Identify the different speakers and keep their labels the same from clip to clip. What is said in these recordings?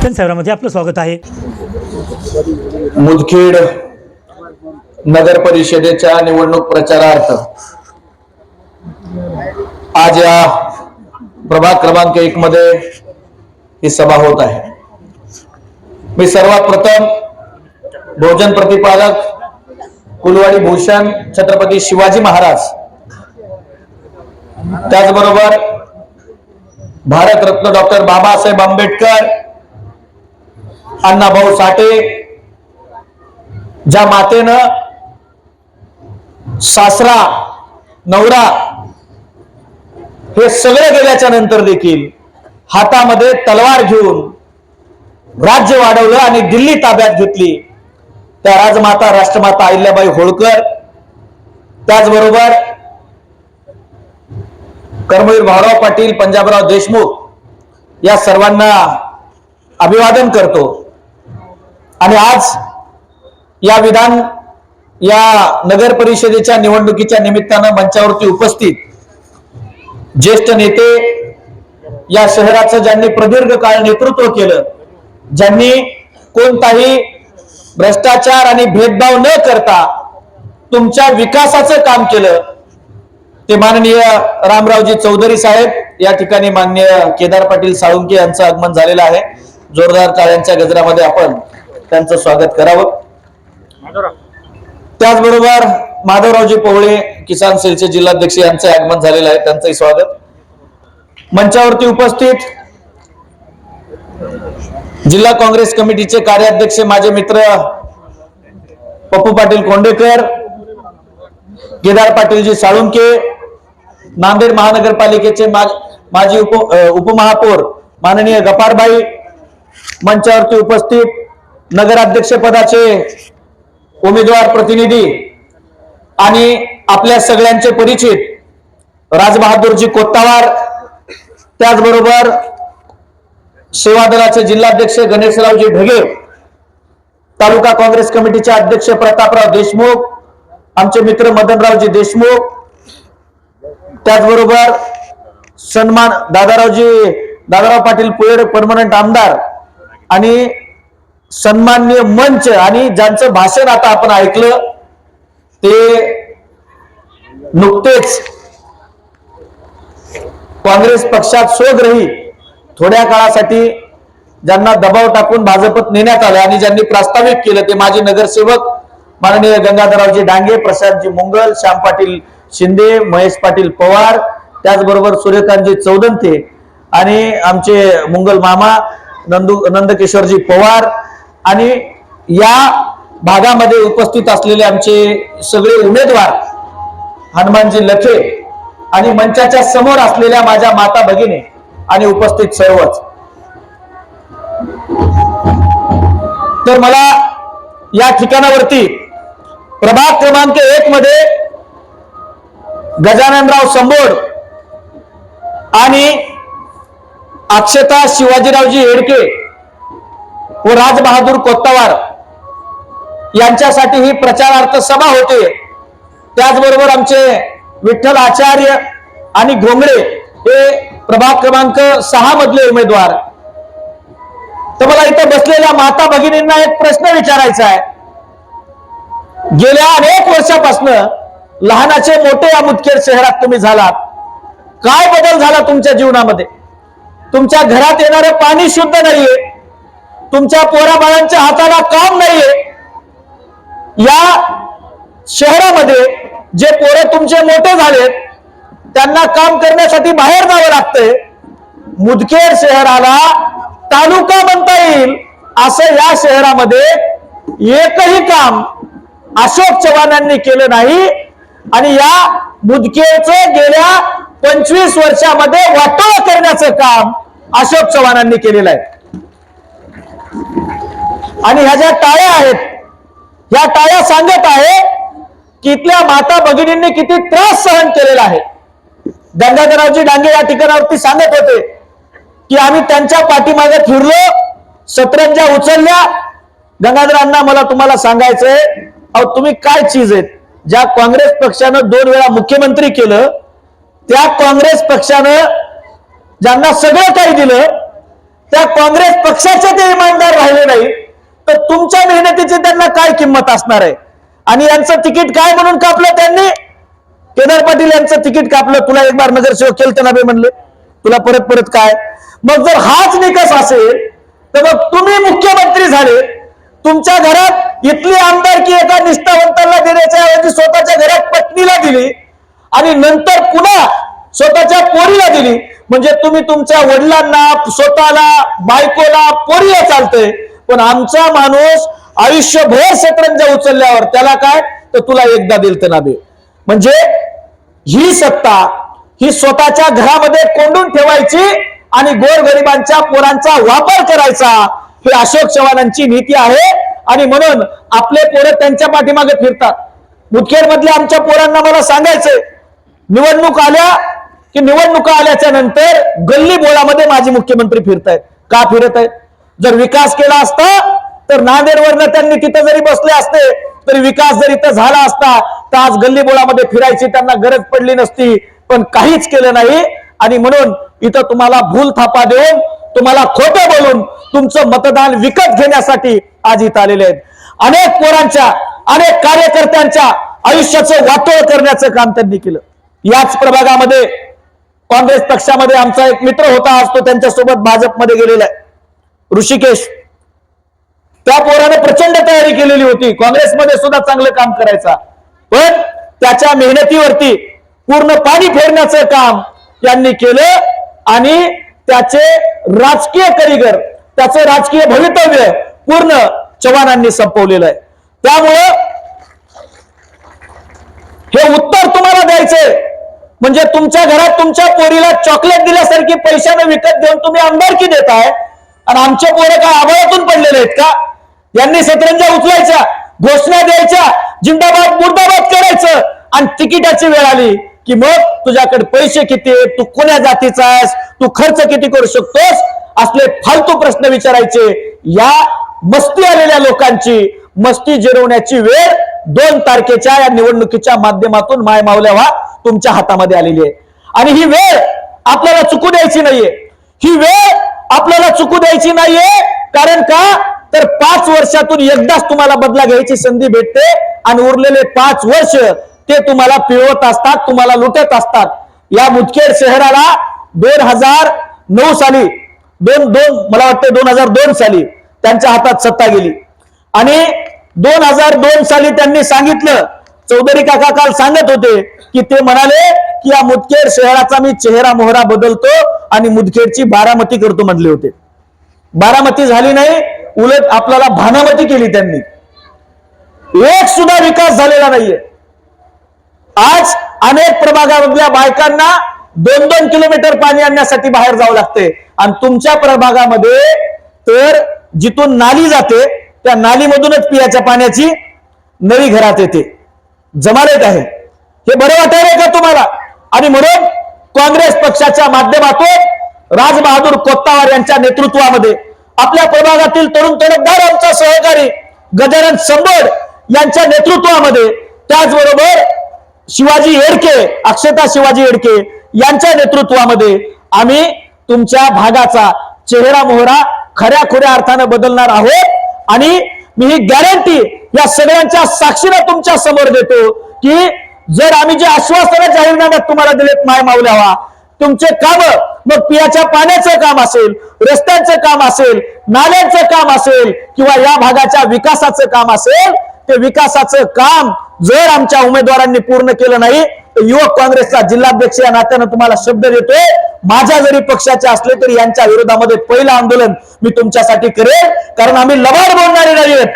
Speaker 1: जनसेवामध्ये आपलं स्वागत आहे।
Speaker 2: मुदखेड नगर परिषदेच्या निवडणूक प्रचारार्थ आज या प्रभाग क्रमांक 1 मध्ये ही सभा होत आहे। मी सर्वात प्रथम बहुजन प्रतिपादक कुलवाडी भूषण छत्रपती शिवाजी महाराज, त्याचबरोबर भारतरत्न डॉक्टर बाबासाहेब आंबेडकर, अण्णाभाऊ साठे, ज्या मातेनं सासरा नवरा हे सगळे गेल्याच्या नंतर देखील हातामध्ये तलवार घेऊन राज्य वाढवलं आणि दिल्ली ताब्यात घेतली, त्या राजमाता राष्ट्रमाता अहिल्याबाई होळकर, त्याचबरोबर कर्मवीर भाऊराव पाटील, पंजाबराव देशमुख या सर्वांना अभिवादन करतो। आणि आज या नगर परिषदेच्या निवडणुकीच्या निमित्तानं मंचावरती उपस्थित ज्येष्ठ नेते, या शहराचं ज्यांनी प्रदीर्घ काळ नेतृत्व केलं, ज्यांनी कोणताही भ्रष्टाचार आणि भेदभाव न करता तुमच्या विकासाचं काम केलं, ते माननीय रामरावजी चौधरी साहेब, या ठिकाणी माननीय केदार पाटील साळुंके यांचं आगमन झालेलं आहे। जोरदार टाळ्यांच्या गजरामध्ये आपण त्यांचं स्वागत करावं। त्याचबरोबर माधवरावजी पवळे किसान सेलचे जिल्हाध्यक्ष यांचं आगमन झालेलं आहे, त्यांचंही स्वागत। मंचावरती उपस्थित जिल्हा काँग्रेस कमिटीचे कार्याध्यक्ष माझे मित्र पप्पू पाटील कोंडेकर, केदार पाटीलजी साळुंके, नांदेड महानगरपालिकेचे माजी उपमहापौर माननीय गपारबाई, मंचावरती उपस्थित नगराध्यक्ष पदाचे उमेदवार प्रतिनिधी आणि आपल्या सगळ्यांचे परिचित राजबहादूरजी कोत्तावार, त्याचबरोबर सेवा दलाचे जिल्हाध्यक्ष गणेशरावजी ढगे, तालुका काँग्रेस कमिटीचे अध्यक्ष प्रतापराव देशमुख, आमचे मित्र मदनरावजी देशमुख, त्याचबरोबर सन्मान दादाराव पाटील पुयड परमनंट आमदार आणि सन्माननीय मंच, आणि ज्यांचं भाषण आता आपण ऐकलं ते नुकतेच काँग्रेस पक्षात स्वग्रही थोड्या काळासाठी ज्यांना दबाव टाकून भाजपत नेण्यात आलं आणि ज्यांनी प्रास्ताविक केलं ते माजी नगरसेवक माननीय गंगाधररावजी डांगे, प्रशांतजी मुंगल, श्याम पाटील शिंदे, महेश पाटील पवार, त्याचबरोबर सूर्यकांतजी चौदंते आणि आमचे मुंगल मामा नंदकिशोरजी पवार, आणि या भागामध्ये उपस्थित असलेले आमचे सगळे उमेदवार, हनुमानजी लखे, आणि मंचाच्या समोर असलेल्या माझ्या माता भगिनी आणि उपस्थित सर्वच। तर मला या ठिकाणावरती प्रभाग क्रमांक 1 मध्ये गजाननराव संबोड आणि अक्षता शिवाजीरावजी हेडके व राजबहादूर कोत्तावार यांच्यासाठी ही प्रचारार्थ सभा होते। त्याचबरोबर आमचे विठ्ठल आचार्य आणि घोंगडे हे प्रभाग क्रमांक 6 मधले उमेदवार। तर मला इथं बसलेल्या माता भगिनींना एक प्रश्न विचारायचा आहे। गेल्या अनेक वर्षापासून लहानाचे मोठे या मुदखेड शहरात तुम्ही झालात, काय बदल झाला तुमच्या जीवनामध्ये? तुमच्या घरात येणारं पाणी शुद्ध नाहीये, तुमच्या पोराबाळांच्या हाताला काम नाहीये, या शहरामध्ये जे पोरं तुमचे मोठे झालेत त्यांना काम करण्यासाठी बाहेर जावं लागतंय। मुदखेड शहराला तालुका बनता येईल असं या शहरामध्ये एकही काम अशोक चव्हाणांनी केलं नाही, आणि या मुदखेडचं गेल्या 25 वर्षामध्ये वाटोळं करण्याचं काम अशोक चव्हाणांनी केलेलं आहे। आणि ह्या ज्या टाळ्या आहेत, या टाळ्या सांगत आहे की इथल्या माता भगिनींनी किती त्रास सहन केलेला आहे। गंगाधररावजी डांगे या ठिकाणावरती सांगत होते की आम्ही त्यांच्या पाठीमागे फिरलो, सतरंजा उचलल्या। गंगाधरांना मला तुम्हाला सांगायचंय, अहो तुम्ही काय चीज आहेत? ज्या काँग्रेस पक्षानं 2 वेळा मुख्यमंत्री केलं, त्या काँग्रेस पक्षानं ज्यांना सगळं काही दिलं, त्या काँग्रेस पक्षाचे ते इमानदार राहिले नाही तर तुमच्या मेहनतीची त्यांना काय किंमत असणार आहे? आणि यांचं तिकीट काय म्हणून कापलं त्यांनी? केदार पाटील यांचं तिकीट कापलं. तुला एक बार नगरसेवक केलं ना बे म्हणले, तुला परत परत काय? मग जर हाच निकष असेल तर मग तुम्ही मुख्यमंत्री झाले, तुमच्या घरात इथली आमदारकी एका निष्ठावंतांना देण्याच्या ऐवजी स्वतःच्या घरात पत्नीला दिली आणि नंतर पुन्हा स्वतःच्या पोरीला दिली. म्हणजे तुम्ही तुमच्या वडिलांना, स्वतःला, बायकोला, पोरीला चालतंय, पण आमचा माणूस आयुष्यभर शतरंज उचलल्यावर त्याला काय, तर तुला एकदा दिलतं ना बे. म्हणजे ही सत्ता ही स्वतःच्या घरामध्ये कोंडून ठेवायची आणि गोरगरिबांच्या पोरांचा वापर करायचा, ही अशोक चव्हाणांची नीती आहे. आणि म्हणून आपले पोरं त्यांच्या पाठीमागे फिरतात. मुदखेड मधल्या आमच्या पोरांना मला सांगायचंय, निवडणूक आल्या की निवडणुका आल्याच्या नंतर गल्ली बोळामध्ये माजी मुख्यमंत्री फिरतायत. का फिरत आहेत? जर विकास केला असता तर नांदेडवरनं त्यांनी तिथं जरी बसले असते तरी विकास जर इथं झाला असता तर आज गल्ली बोळामध्ये फिरायची त्यांना गरज पडली नसती. पण काहीच केलं नाही आणि म्हणून इथं तुम्हाला भूल थापा देऊन, तुम्हाला खोटं बोलून तुमचं मतदान विकत घेण्यासाठी आज इथं आलेले आहेत. अनेक पोरांच्या, अनेक कार्यकर्त्यांच्या आयुष्याचं वाटोळ करण्याचं काम त्यांनी केलं. याच प्रभागामध्ये काँग्रेस पक्षामध्ये आमचा एक मित्र होता, आज तो त्यांच्यासोबत भाजपमध्ये गेलेला आहे, ऋषिकेश. त्या पोराने प्रचंड तयारी केलेली होती, काँग्रेसमध्ये सुद्धा चांगलं काम करायचा, पण त्याच्या मेहनतीवरती पूर्ण पाणी फेरण्याचं काम यांनी केलं आणि त्याचे राजकीय करिअर, त्याचं राजकीय भवितव्य पूर्ण चव्हाणांनी संपवलेलं आहे. त्यामुळं हे उत्तर तुम्हाला द्यायचंय म्हणजे तुमच्या घरात तुमच्या पोरीला चॉकलेट दिल्यासारखी पैशाने विकत घेऊन तुम्ही आमदारकी देताय आणि आमचे पोरं काय आभाळातून पडलेले आहेत का? यांनी शतरंजा उचलायच्या, घोषणा द्यायच्या, जिंदाबाद मुर्दाबाद करायचं आणि तिकिटाची वेळ आली की मग तुझ्याकडे पैसे किती, तू कोण्या जातीचा आहेस, तू खर्च किती करू शकतोस, असले फालतू प्रश्न विचारायचे. या मस्ती आलेल्या लोकांची मस्ती जिरवण्याची वेळ 2 तारखेच्या या निवडणुकीच्या माध्यमातून माय मावल्या व्हा तुमच्या हातामध्ये आलेली आहे. आणि ही वेळ आपल्याला चुकू द्यायची नाहीये. ही वेळ आपल्याला चुकू द्यायची नाहीये. कारण का, तर 5 वर्षातून एकदाच तुम्हाला बदला घ्यायची संधी भेटते आणि उरलेले 5 वर्ष ते तुम्हाला पिळवत असतात, तुम्हाला लुटत असतात. या मुदखेड शहराला 2009 साली मला वाटतं 2002 साली त्यांच्या हातात सत्ता गेली आणि 2002 साली त्यांनी सांगितलं, चौधरी काका काल सांगत होते की ते म्हणाले की या मुदखेड शहराचा मी चेहरा मोहरा बदलतो आणि मुदखेडची बारामती करतो म्हटले होते. बारामती झाली नाही, उलट आपल्याला भानामती केली त्यांनी. एक सुद्धा विकास झालेला नाहीये. आज अनेक प्रभागामधल्या बायकांना 2-2 किलोमीटर पाणी आणण्यासाठी बाहेर जावं लागते आणि तुमच्या प्रभागामध्ये तर जिथून नाली जाते त्या नालीमधूनच पिण्याच्या पाण्याची नळी घरात येते. जमालेत आहे हे बरं वाटायला का तुम्हाला? आणि म्हणून काँग्रेस पक्षाच्या माध्यमातून राजबहादूर कोत्तावार यांच्या नेतृत्वामध्ये आपल्या प्रभागातील तरुण तरुणदार आमचा सहकारी गजानन संबड यांच्या नेतृत्वामध्ये, त्याचबरोबर शिवाजी येडके, अक्षता शिवाजी येडके यांच्या नेतृत्वामध्ये आम्ही तुमच्या भागाचा चेहरा मोहरा खऱ्या खुऱ्या अर्थानं बदलणार आहोत. आणि मी ही गॅरंटी या सगळ्यांच्या साक्षीने तुमच्या समोर देतो की जर आम्ही जे आश्वासनं जाहीरनाम्यात तुम्हाला दिलेत माय मावल्या व्हा, तुमचे काम, मग पिण्याच्या पाण्याचं काम असेल, रस्त्यांचं काम असेल, नाल्यांचं काम असेल किंवा या भागाच्या विकासाचं काम असेल, ते विकासाचं काम जर आमच्या उमेदवारांनी पूर्ण केलं नाही तर युवक काँग्रेसचा जिल्हाध्यक्ष या नात्यानं तुम्हाला शब्द देतोय, माझ्या जरी पक्षाचे असले तरी यांच्या विरोधामध्ये पहिलं आंदोलन मी तुमच्यासाठी करेन. कारण आम्ही लबाड बोलणारे नाहीत,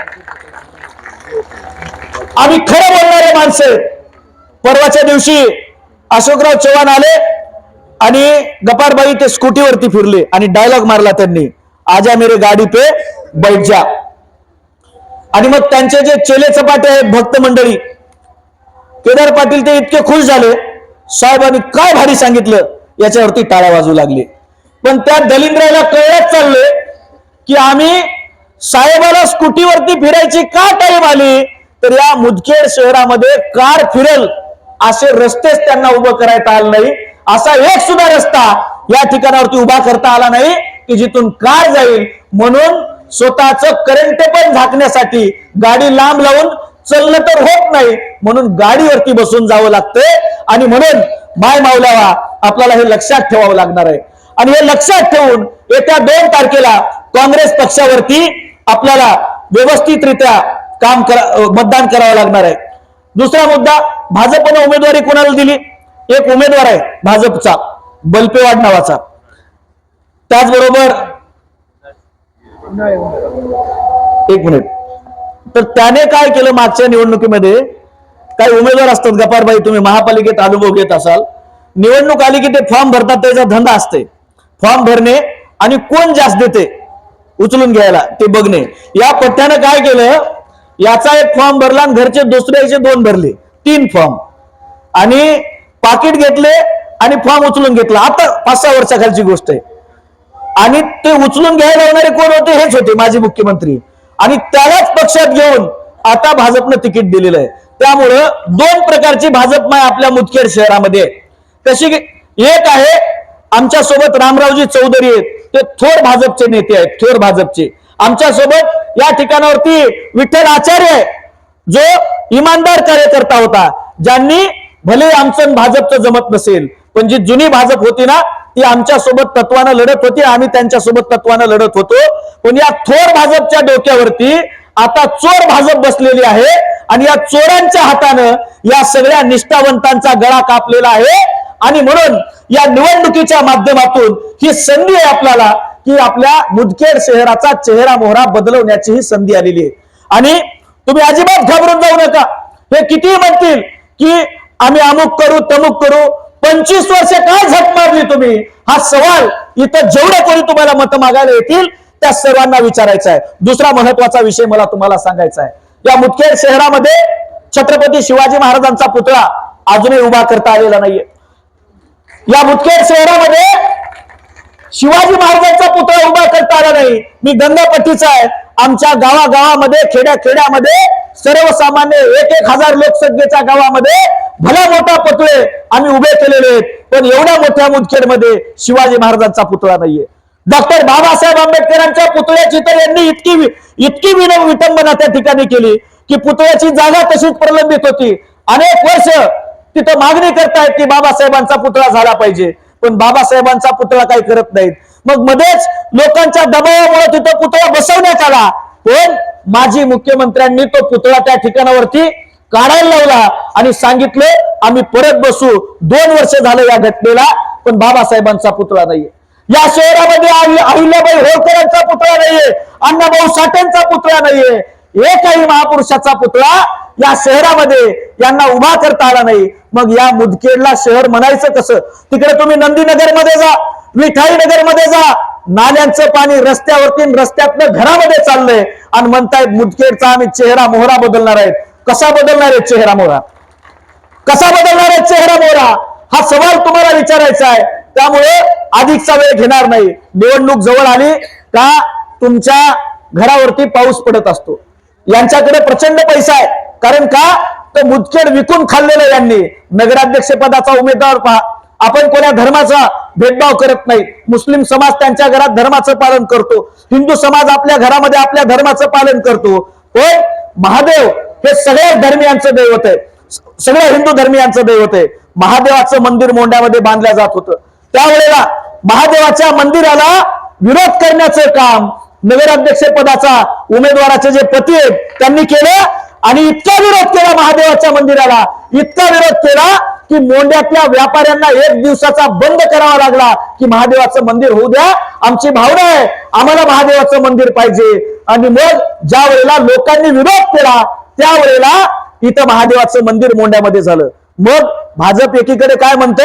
Speaker 2: आम्ही खरं बोलणारे माणसं. परवाच्या दिवशी अशोकराव चव्हाण आले आणि गपारबाई ते स्कूटीवरती फिरले आणि डायलॉग मारला त्यांनी, आजा मेरे गाडी पे बैठ जा. आणि मग त्यांचे जे चेले चपाटे आहेत भक्त मंडळी, केदार पाटील ते इतके खुश झाले, साहेबांनी काय भारी सांगितलं याच्यावरती टाळ्या वाजू लागले. पण त्या दलिंद्राला कळत चालले की आम्ही साहेबाला स्कूटीवरती फिरायची का टाईम आली, तर या मुदखेड शहरामध्ये कार फिरल असे रस्तेच त्यांना उभं करायला आलं नाही. असा एक सुद्धा रस्ता या ठिकाणावरती उभा करता आला नाही. की जिथून कार जाईल, म्हणून स्वतःचं करंट पण झाकण्यासाठी गाडी लांब लावून चालणं तर होत नाही, म्हणून गाडीवरती बसून जावं लागतंय. आणि म्हणून माय मावल्यावा आपल्याला हे लक्षात ठेवावं लागणार आहे. आणि हे लक्षात ठेवून येत्या 2 तारखेला काँग्रेस पक्षावरती आपल्याला व्यवस्थितरित्या मतदान करावं लागणार आहे. दुसरा मुद्दा, भाजपने उमेदवारी कोणाला दिली? एक उमेदवार आहे भाजपचा, बल्पेवाड नावाचा. त्याचबरोबर एक मिनिट, तर त्याने काय केलं मागच्या निवडणुकीमध्ये, काही उमेदवार असतात, गपारबाई तुम्ही महापालिकेत अनुभव घेत असाल, निवडणूक आली की ते फॉर्म भरतात, त्याचा धंदा असते फॉर्म भरणे आणि कोण जास्त देते उचलून घ्यायला ते बघणे. या पठ्ठ्यानं काय केलं, याचा एक फॉर्म भरला आणि घरचे दुसऱ्याचे 2 भरले, 3 फॉर्म, आणि पाकिट घेतले आणि फॉर्म उचलून घेतला. आता 5-6 वर्षाखालची गोष्ट आहे. आणि ते उचलून घ्यायला येणारे कोण होते? हेच होते माजी मुख्यमंत्री. आणि त्यालाच पक्षात घेऊन आता भाजपनं तिकीट दिलेलं आहे. त्यामुळं 2 प्रकारची भाजपमाय आपल्या मुदखेड शहरामध्ये. कशी? एक आहे आमच्या सोबत रामरावजी चौधरी आहेत, ते थोर भाजपचे नेते आहेत, थोर भाजपचे. आमच्या सोबत या ठिकाणावरती विठ्ठल आचार्य आहे, जो इमानदार कार्यकर्ता होता, ज्यांनी भले आमचं भाजपचं जमत नसेल, पण जी जुनी भाजप होती ना, ती आमच्या सोबत तत्वानं लढत होती, आम्ही त्यांच्या सोबत तत्वानं लढत होतो. पण या थोर भाजपच्या डोक्यावरती आता चोर भाजप बसलेली आहे आणि या चोरांच्या हातानं या सगळ्या निष्ठावंतांचा गळा कापलेला आहे. आणि म्हणून या निवडणुकीच्या माध्यमातून ही संधी आहे आपल्याला, की आपल्या मुदखेड शहराचा चेहरा मोहरा बदलवण्याची ही संधी आलेली आहे. आणि तुम्ही अजिबात घाबरून जाऊ नका. हे कितीही म्हणतील की आम्ही अमुक करू तमुक करू, 25 वर्ष काय झक मारली तुम्ही, हा सवाल इथं जेवढे कोणी तुम्हाला मत मागायला येतील त्या सर्वांना विचारायचा आहे. दुसरा महत्वाचा विषय मला तुम्हाला सांगायचा आहे. या मुदखेड शहरामध्ये छत्रपती शिवाजी महाराजांचा पुतळा अजूनही उभा करता आलेला नाहीये. या मुदखेड शहरामध्ये शिवाजी महाराजांचा पुतळा उभा करता आला नाही. मी गंगापट्टीचा आहे. आमच्या गावागावामध्ये खेड्यामध्ये सर्वसामान्य 1,000 लोकसंख्येच्या गावामध्ये भला मोठा पुतळे आम्ही उभे केलेले आहेत, पण एवढ्या मोठ्या मुदखेडमध्ये शिवाजी महाराजांचा पुतळा नाहीये. डॉक्टर बाबासाहेब आंबेडकरांच्या पुतळ्याची तर यांनी इतकी विटंबना त्या ठिकाणी केली की पुतळ्याची जागा तशीच प्रलंबित होती. अनेक वर्ष तिथं मागणी करतायत की बाबासाहेबांचा पुतळा झाला पाहिजे, पण बाबासाहेबांचा पुतळा काही करत नाहीत. मग मध्येच लोकांच्या दबावामुळे तिथं पुतळा बसवण्यात आला, पण माजी मुख्यमंत्र्यांनी तो पुतळा त्या ठिकाणावरती काढायला लावला आणि सांगितलं आम्ही परत बसू. 2 वर्ष झालं या घटनेला, पण बाबासाहेबांचा पुतळा नाहीये. या शहरामध्ये अहिल्याबाई होळकरांचा पुतळा नाहीये, अण्णाभाऊ साठेंचा पुतळा नाहीये. एकही महापुरुषाचा पुतळा या शहरामध्ये यांना उभा करता आला नाही. मग या मुदखेडला शहर म्हणायचं कसं? तिकडे तुम्ही नंदीनगर मध्ये जा, विठाई नगर मध्ये जा, नाल्यांचं पाणी रस्त्यावरती रस्त्यातनं घरामध्ये चाललंय आणि म्हणतायत मुदखेडचा आम्ही चेहरा मोहरा बदलणार आहेत. कसा बदलणार आहे चेहरा मोहरा? कसा बदलणार आहे चेहरा मोहरा? हा सवाल तुम्हाला विचारायचा आहे. त्यामुळे अधिकचा वेळ घेणार नाही. निवडणूक जवळ आली का तुमच्या घरावरती पाऊस पडत असतो. यांच्याकडे प्रचंड पैसा आहे, कारण का तर मुदखेड विकून खाल्लेलं यांनी. नगराध्यक्ष पदाचा उमेदवार पहा, आपण कोणा धर्माचा भेदभाव करत नाही. मुस्लिम समाज त्यांच्या घरात धर्माचं पालन करतो, हिंदू समाज आपल्या घरामध्ये आपल्या धर्माचं पालन करतो. पण महादेव हे सगळ्या धर्मियांचं दैवत आहे, सगळ्या हिंदू धर्मियांचं दैवत आहे. महादेवाचं मंदिर मोंड्यामध्ये बांधलं जात होतं. त्यावेळेला महादेवाच्या मंदिराला विरोध करण्याचं काम नगराध्यक्ष पदाचा उमेदवाराचे जे पती आहेत त्यांनी केलं. आणि इतका विरोध केला महादेवाच्या मंदिराला, इतका विरोध केला की मोंड्यातल्या व्यापाऱ्यांना 1 दिवसाचा बंद करावा लागला की महादेवाचं मंदिर होऊ द्या, आमची भावना आहे, आम्हाला महादेवाचं मंदिर पाहिजे. आणि मग ज्या वेळेला लोकांनी विरोध केला त्यावेळेला इथं महादेवाचं मंदिर मोंड्यामध्ये झालं. मग भाजप एकीकडे काय म्हणते,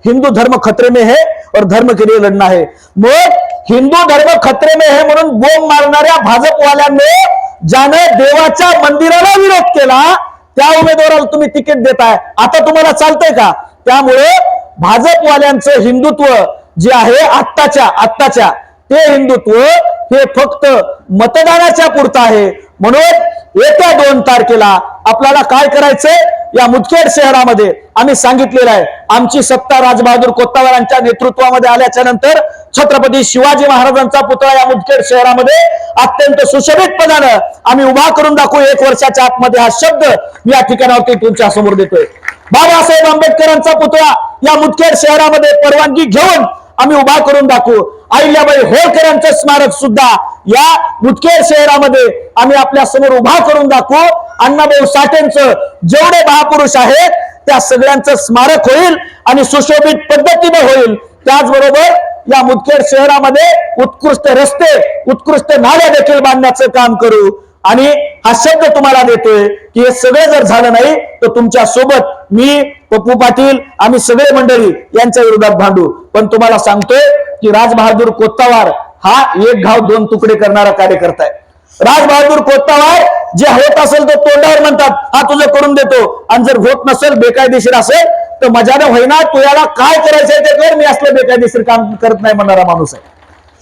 Speaker 2: हिंदू धर्म खतरे में है और धर्म के लिए लढना है. मग हिंदू धर्म खतरे में है म्हणून बोंब मारणाऱ्या भाजपवाल्यांनी ज्यानं देवाच्या मंदिराला विरोध केला त्या उमेदवाराला तुम्ही तिकीट देताय. आता तुम्हाला चालतंय का? त्यामुळे भाजपवाल्यांचं हिंदुत्व जे आहे आत्ताच्या ते हिंदुत्व हे फक्त मतदानाच्या पुरतं आहे. म्हणून येत्या 2 तारखेला आपल्याला काय करायचंय, या मुदखेड शहरामध्ये आम्ही सांगितलेलं आहे, आमची सत्ता राजबहादूर कोत्तावरांच्या नेतृत्वामध्ये आल्याच्या नंतर छत्रपती शिवाजी महाराजांचा पुतळा या मुदखेड शहरामध्ये अत्यंत सुशोभितपणानं आम्ही उभा करून दाखवू 1 वर्षाच्या आतमध्ये हा शब्द मी या ठिकाणावरती तुमच्या समोर देतोय। बाबासाहेब आंबेडकरांचा पुतळा या मुदखेड शहरामध्ये परवानगी घेऊन आम्ही उभा करून दाखवू। अहिल्याबाई होळकरांचं स्मारक सुद्धा या मुदखेड शहरामध्ये आम्ही आपल्या समोर उभा करून दाखवू। अण्णाभाऊ साठेंचं जेवढे महापुरुष आहेत त्या सगळ्यांचं स्मारक होईल आणि सुशोभित पद्धतीने होईल। त्याचबरोबर या मुदखेड शहरामध्ये उत्कृष्ट रस्ते, उत्कृष्ट नाल्या देखील बांधण्याचं काम करू। आणि हा शब्द तुम्हाला देतोय की हे सगळे जर झालं नाही तर तुमच्या सोबत मी, पप्पू पाटील, आम्ही सगळे मंडळी यांच्या विरोधात भांडू। पण तुम्हाला सांगतोय की राजबहादूर कोत्तावार हा 1 घाव 2 तुकडे करणारा कार्यकर्ता आहे। राजबहादूर कोत्तावार जे होत असेल तो तोंडावर म्हणतात हा तुझं करून देतो, आणि जर होत नसेल, बेकायदेशीर असेल तर मजाने होईना, तू याला काय करायचंय ते कर, मी असलं बेकायदेशीर काम करत नाही म्हणणारा माणूस आहे।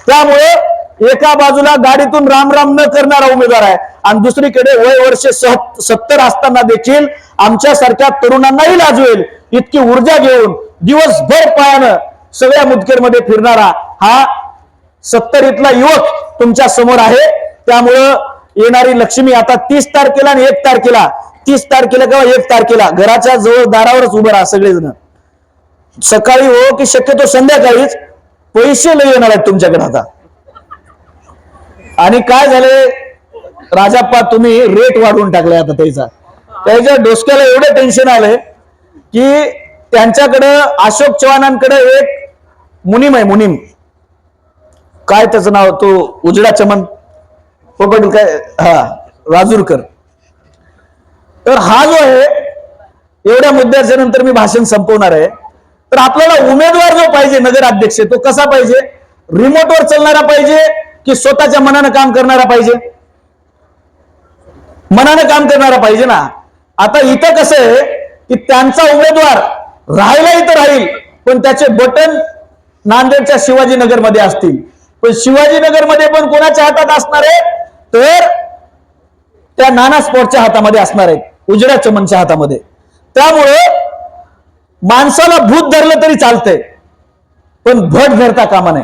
Speaker 2: त्यामुळे एका बाजूला गाडीतून राम राम न करणारा उमेदवार आहे आणि दुसरीकडे वय वर्ष 70 असताना देखील आमच्यासारख्या तरुणांनाही लाजवेल इतकी ऊर्जा घेऊन दिवसभर पायानं सगळ्या मुदखेडमध्ये फिरणारा हा 70 युवक तुमच्या समोर आहे। त्यामुळं येणारी लक्ष्मी आता 30 तारखेला आणि 1 तारखेला, 30 तारखेला किंवा 1 तारखेला घराच्या जवळ दारावरच उभं राहा सगळेजण। सकाळी हो की शक्यतो संध्याकाळीच पैसे लय येणार आहेत तुमच्याकडे आता। आणि काय झाले राजाप्पा, तुम्ही रेट वाढवून टाकलाय आता त्याच्या डोसक्याला एवढं टेन्शन आलंय की त्यांच्याकडं अशोक चव्हाणांकडे एक मुनीम आहे, मुनीम, काय त्याचं नाव, तो उजडा चमन पोपट काय, हा राजूरकर। तर हा जो आहे, एवढ्या मुद्द्याच्या नंतर मी भाषण संपवणार आहे। तर आपल्याला उमेदवार जो पाहिजे नगराध्यक्ष, तो कसा पाहिजे? रिमोटवर चालणारा पाहिजे की स्वतःच्या मनानं काम करणारा पाहिजे? मनानं काम करणारा पाहिजे ना। आता इथं कसं आहे की त्यांचा उमेदवार राहायला इथं राहील, पण त्याचे बटन नांदेडच्या शिवाजीनगरमध्ये असतील। पण शिवाजीनगरमध्ये पण कोणाच्या हातात असणार आहे? तर त्या नाना स्पोर्टच्या हातामध्ये असणार आहे, उजड्या चमनच्या हातामध्ये। त्यामुळे माणसाला भूत धरलं तरी चालतंय, पण भट धरता कामा नये,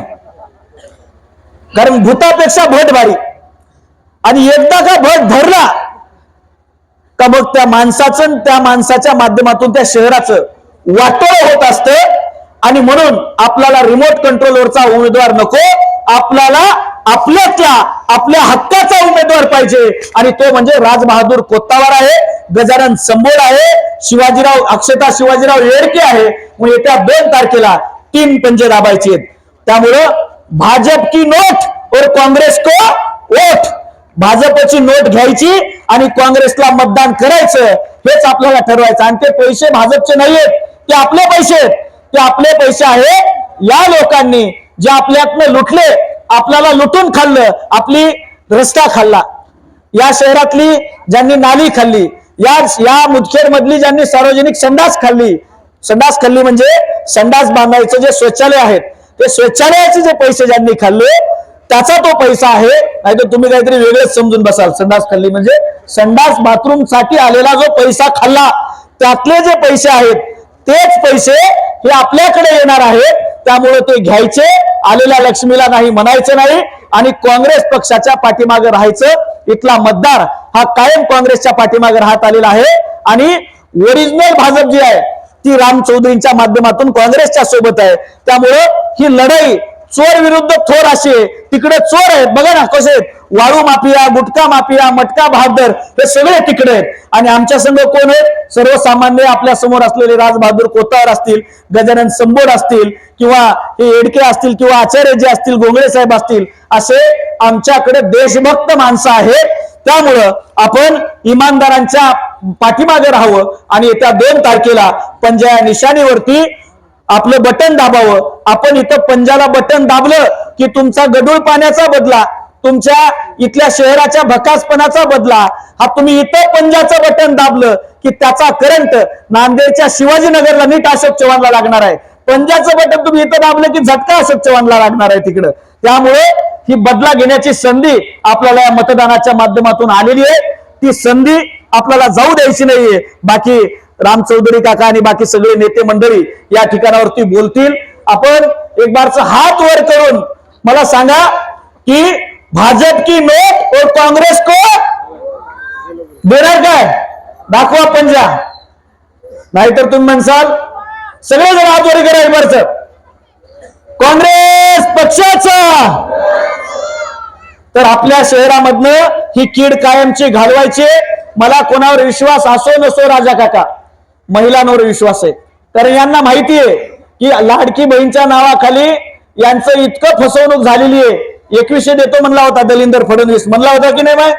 Speaker 2: कारण भूतापेक्षा भट भारी। आणि एकदा का भट धरला का मग त्या माणसाचं, त्या माणसाच्या माध्यमातून त्या शहराचं वाटोळं होत असतं। आणि म्हणून आपल्याला रिमोट कंट्रोलवरचा उमेदवार नको, आपल्याला आपल्या हक्काचा उमेदवार पाहिजे, आणि तो म्हणजे राजबहादूर कोत्तावार आहे, गजानन संबोड आहे, अक्षता शिवाजीराव येडके आहे। मग येत्या 2 तारखेला 3 पंजे दाबायचे। त्यामुळं भाजप की नोट और काँग्रेस को वोट, भाजपची नोट घ्यायची आणि काँग्रेसला मतदान करायचं, हेच आपल्याला ठरवायचं। आणि ते पैसे भाजपचे नाहीयेत, ते आपले पैसे आहेत, ते आपले पैसे आहेत। या लोकांनी जे आपल्यातनं लुटले, आपल्याला लुटून खाल्लं, आपली रस्ता खाल्ला, या शहरातली ज्यांनी नाली खाल्ली, या मुदखेड मधली ज्यांनी सार्वजनिक संडास खाल्ली म्हणजे संडास बांधायचं जे शौचालय आहेत, ते शौचालयाचे जे पैसे ज्यांनी खाल्ले त्याचा तो पैसा आहे। नाही तर तुम्ही काहीतरी वेगळेच समजून बसाल। संडास खाल्ली म्हणजे संडास बाथरूम साठी आलेला जो पैसा खाल्ला, त्यातले जे पैसे आहेत तेच पैसे हे आपल्याकडे येणार आहेत। त्यामुळे ते घ्यायचे, आलेल्या लक्ष्मीला नाही म्हणायचं नाही, आणि काँग्रेस पक्षाच्या पाठीमागे राहायचं। इथला मतदार हा कायम काँग्रेसच्या पाठीमागे राहत आलेला आहे, आणि ओरिजिनल भाजप जी आहे ती राम चौधरींच्या माध्यमातून काँग्रेसच्या सोबत आहे। त्यामुळे ही लढाई चोर विरुद्ध थोर अशी आहे। तिकडे चोर आहेत बघा ना कसे आहेत, वाळू माफिया, गुटखा माफिया, मटका बहादर, हे सगळे तिकडे आहेत। आणि आमच्या संघ कोण आहेत? सर्वसामान्य आपल्या समोर असलेले राजबहादूर कोत्तावार असतील, गजानन संबोड असतील, किंवा हे येडके असतील, किंवा आचार्य जे असतील, गोंगळे साहेब असतील, असे आमच्याकडे देशभक्त माणसं आहेत। त्यामुळं आपण इमानदारांच्या पाठीमागे राहावं आणि येत्या 2 तारखेला पंजा निशाणीवरती आपलं बटन दाबावं। आपण इथं पंजाला बटन दाबलं की तुमचा गढूळ पाण्याचा बदला, तुमच्या इथल्या शहराच्या भकासपणाचा बदला हा तुम्ही इथं पंजाचं बटन दाबलं की त्याचा करंट नांदेडच्या शिवाजीनगरला नीट अशोक चव्हाणला लागणार आहे। पंजाचं बटन तुम्ही इथं दाबलं की झटका अशोक चव्हाणला लागणार आहे तिकडं। त्यामुळे ही बदला घेण्याची संधी आपल्याला या मतदानाच्या माध्यमातून आलेली आहे। ती संधी आपल्याला जाऊ द्यायची नाहीये। बाकी राम चौधरी काका आणि बाकी सगळे नेते मंडळी या ठिकाणावरती बोलतील। आपण एक बारचा हात वर करून मला सांगा की भाजप की नोट और कांग्रेस को देणार काय? दाखवा पंजा. नाहीतर तुम्ही म्हणसाल सगळेजण हात वर करा. एक बारच काँग्रेस पक्षाचा. तर आपल्या शहरामधनं ही कीड कायमची घालवायची. मला कोणावर विश्वास असो नसो राजा काका, महिलांवर विश्वास आहे. कारण यांना माहिती आहे की लाडकी बहीणच्या नावाखाली यांचं इतकं फसवणूक झालेली आहे. 2100 देतो म्हणला होता दलिंदर फडणवीस, म्हणला होता की नाही बाय?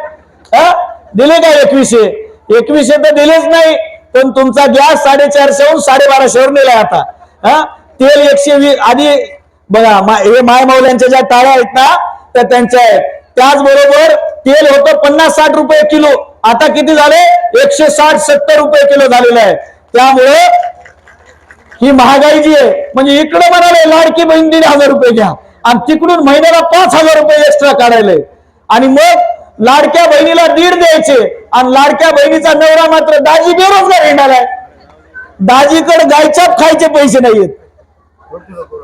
Speaker 2: दिले काय 2100? 2100 तर दिलेच नाही. पण तुमचा गॅस 450 1250 नेलाय आता. तेल 120. आधी बघा हे मायमौल्यांच्या ज्या टाळ्या आहेत ना त्या त्यांच्या आहेत. त्याचबरोबर तेल होतं 50-60 रुपये किलो, आता किती झाले? 160-70 रुपये किलो झालेलं आहे. त्यामुळे ही महागाई जी आहे, म्हणजे इकडे म्हणाले लाडकी बहीण 1,500 रुपये घ्या आणि तिकडून महिन्याला 5,000 रुपये एक्स्ट्रा काढायले. आणि मग लाडक्या बहिणीला 1,500 द्यायचे आणि लाडक्या बहिणीचा नवरा मात्र दाजी बेरोजगार हिंडालाय. दाजीकडे गायछाप खायचे पैसे नाहीयेत.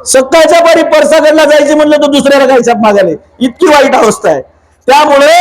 Speaker 2: सकाळच्या पारी परसाकडला जायचे म्हणलं तर दुसऱ्याला गायछाप मागायला. इतकी वाईट अवस्था आहे. त्यामुळे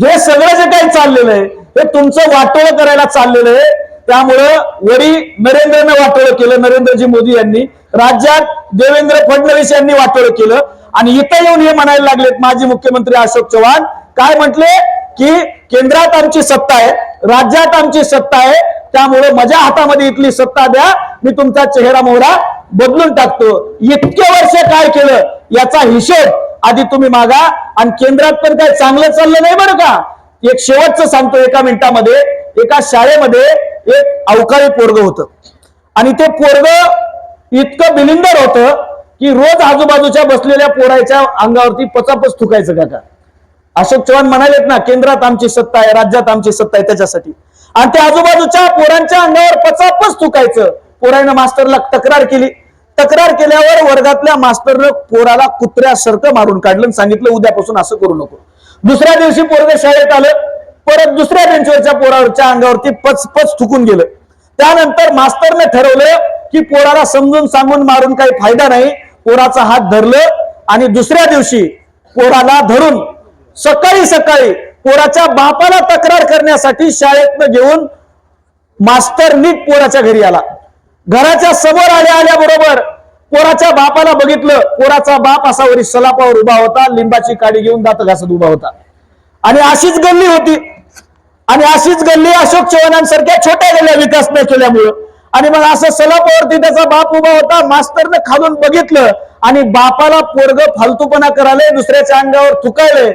Speaker 2: हे सगळं जे काही चाललेलं आहे हे तुमचं वाटोळं करायला चाललेलं आहे. त्यामुळं वरी नरेंद्रने वाटोळं केलं, नरेंद्रजी मोदी यांनी. राज्यात देवेंद्र फडणवीस यांनी वाटोळं केलं आणि इथं येऊन हे म्हणायला लागलेत माजी मुख्यमंत्री अशोक चव्हाण. काय म्हटले की केंद्रात आमची सत्ता आहे, राज्यात आमची सत्ता आहे, त्यामुळे माझ्या हातामध्ये इथली सत्ता द्या, मी तुमचा चेहरा मोहरा बदलून टाकतो. इतके वर्ष काय केलं याचा हिशोब आधी तुम्ही मागा. आणि केंद्रात पण काय चांगलं चाललं नाही बरं का. एक शेवटचं सांगतो, एका मिनिटामध्ये. एका शाळेमध्ये एक अवकाळी पोरग होतं आणि ते पोरग इतकं बिलिंदर होतं की रोज आजूबाजूच्या बसलेल्या पोराच्या अंगावरती पचापच थुकायचं. काका अशोक चव्हाण म्हणालेत ना केंद्रात आमची सत्ता आहे, राज्यात आमची सत्ता आहे, त्याच्यासाठी. आणि त्या आजूबाजूच्या पोरांच्या अंगावर पचापच थुकायचं. पोरानं मास्टरला तक्रार केली. तक्रार केल्यावर वर्गातल्या मास्टरनं पोराला कुत्र्यासारखं मारून काढलं, सांगितलं उद्यापासून असं करू नको. दुसऱ्या दिवशी पोरग शाळेत आलं, परत दुसऱ्या बेंचवरच्या पोरावरच्या अंगावरती पच थुकून गेलं. त्यानंतर मास्तरने ठरवलं की पोराला समजून सांगून मारून काही फायदा नाही. पोराचा हात धरलं आणि दुसऱ्या दिवशी पोराला धरून सकाळी पोराच्या बापाला तक्रार करण्यासाठी शाळेतनं घेऊन मास्तर नीट पोराच्या घरी आला. घराच्या समोर आल्याबरोबर पोराच्या बापाला बघितलं. पोराचा बाप असा वरी सलापावर उभा होता, लिंबाची काडी घेऊन दात घासत उभा होता. आणि अशीच गल्ली होती. आणि अशीच गल्ली अशोक चव्हाणांसारख्या छोट्या गल्ल्या विकास न केल्यामुळं. आणि मग असं सलापावरती त्याचा बाप उभा होता. मास्तरनं खालून बघितलं आणि बापाला पोरग फालतूपणा करायले, दुसऱ्याच्या अंगावर थुकायले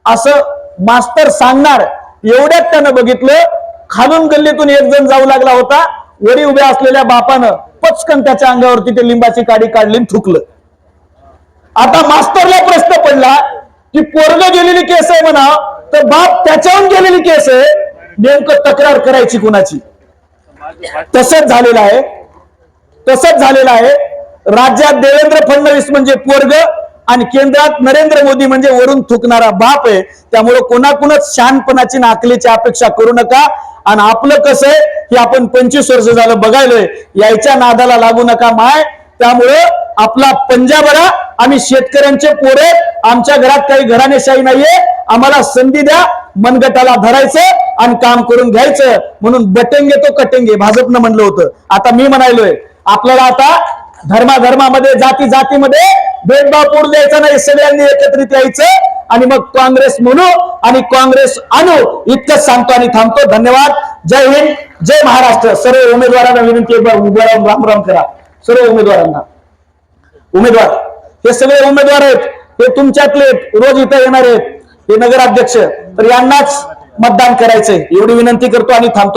Speaker 2: असं मास्तर सांगणार एवढ्यात त्यानं बघितलं. खालून गल्लीतून एक जण जाऊ लागला होता. वरी उभ्या असलेल्या बापानं पचकन त्याच्या अंगावरती ते लिंबाची काडी काढली आणि थुकलं. आता मास्तरला प्रश्न पडला की पोरग गेलेली केस आहे म्हणा, तर बाप त्याच्याहून गेलेली केस आहे, नेमकं तक्रार करायची कुणाची? तसंच झालेलं आहे. राज्यात देवेंद्र फडणवीस म्हणजे पोरग आणि केंद्रात नरेंद्र मोदी म्हणजे वरून थुकणारा बाप आहे. त्यामुळे कोणाकुणच शहाणपणाची नाकलीची अपेक्षा करू नका. आणि आपलं कसं आहे हे आपण 25 वर्ष झालं बघायलोय. यायच्या नादाला लागू नका माय. त्यामुळे आपला पंजाबरा, आम्ही शेतकऱ्यांचे पोरे, आमच्या घरात काही घराणेशाही नाहीये. आम्हाला संधी द्या, मनगटाला धरायचं आणि काम करून घ्यायचं. म्हणून बटेंगे तो कटेंगे भाजपनं म्हणलं होतं. आता मी म्हणालोय आपल्याला आता धर्मामध्ये जातीमध्ये भेदभाव पडू द्यायचा नाही. सगळ्यांनी एकत्रित यायचं आणि मग काँग्रेस म्हणू आणि काँग्रेस आणू. इतकंच सांगतो आणि थांबतो. धन्यवाद. जय हिंद, जय महाराष्ट्र. सर्व उमेदवारांना विनंती, राम राम करा सर्व उमेदवारांना. उमेदवार हे सगळे उमेदवार आहेत, हे तुमच्यातले रोज इथं येणार आहेत, हे नगराध्यक्ष, तर यांनाच मतदान करायचंय एवढी विनंती करतो आणि थांबतो.